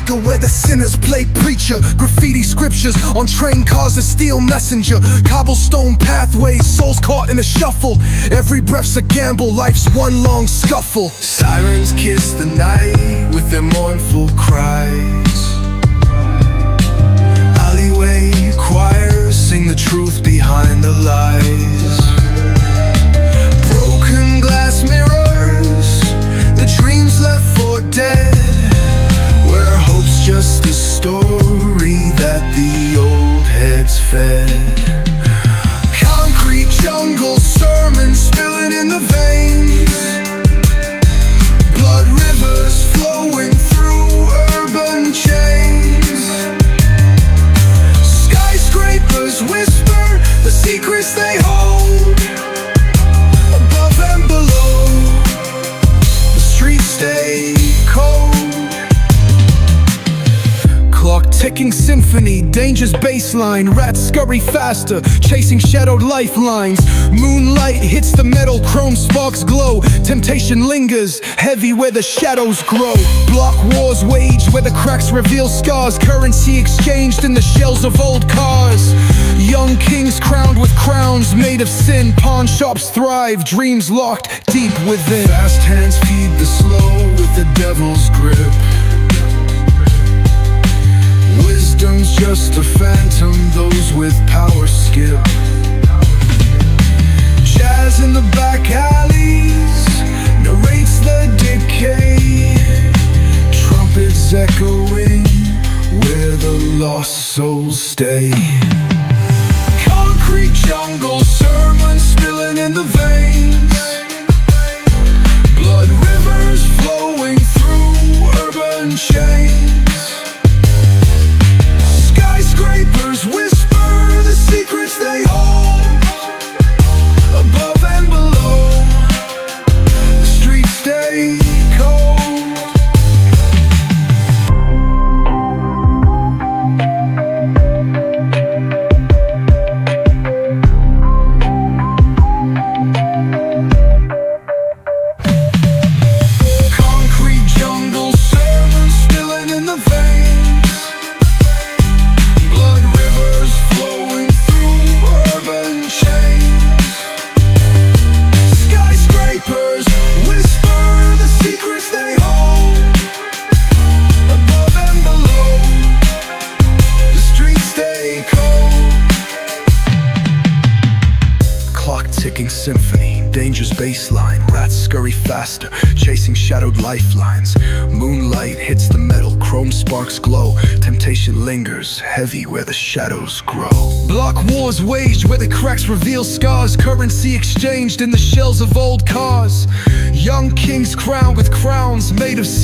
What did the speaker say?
America where the sinners play preacher. Graffiti scriptures on train cars, a steel messenger. Cobblestone pathways, souls caught in a shuffle. Every breath's a gamble, life's one long scuffle. Sirens kiss the night with their mournful cries. Alleyway choirs sing the truth behind the lies. Broken glass mirrors, the dreams left for dead, where hope's just a story that the old heads fed. Concrete jungle sermons spilling in the veins. Blood rivers flowing through urban chains. Skyscrapers whisper the secrets they hold. Above and below, the streets stay cold. Clock ticking symphony, danger's baseline. Rats scurry faster, chasing shadowed lifelines. Moonlight hits the metal, chrome sparks glow. Temptation lingers, heavy where the shadows grow. Block wars wage where the cracks reveal scars. Currency exchanged in the shells of old cars. Young kings crowned with crowns made of sin. Pawn shops thrive, dreams locked deep within. Fast hands feed the slow with the devil's grip. Wisdom's just a phantom, those with power skip. Jazz in the back alleys narrates the decay. Trumpets echoing where the lost souls stay. Concrete jungle sermons spilling in the veins. Blood rivers flowing through urban chains. Skyscrapers whisper the secrets they hold. Above and below, the streets stay cold. Concrete jungle sermons spilling in the veins. Blood rivers flowing through urban chains. Skyscrapers whisper the secrets they hold. Above and below, the streets stay cold. Clock ticking symphony, danger's baseline. Rats scurry faster, chasing shadowed lifelines. Moonlight hits the metal, chrome sparks glow. Temptation lingers, heavy where the shadows grow. Block wars waged where the cracks reveal scars. Currency exchanged in the shells of old cars. Young kings crowned with crowns made of sin.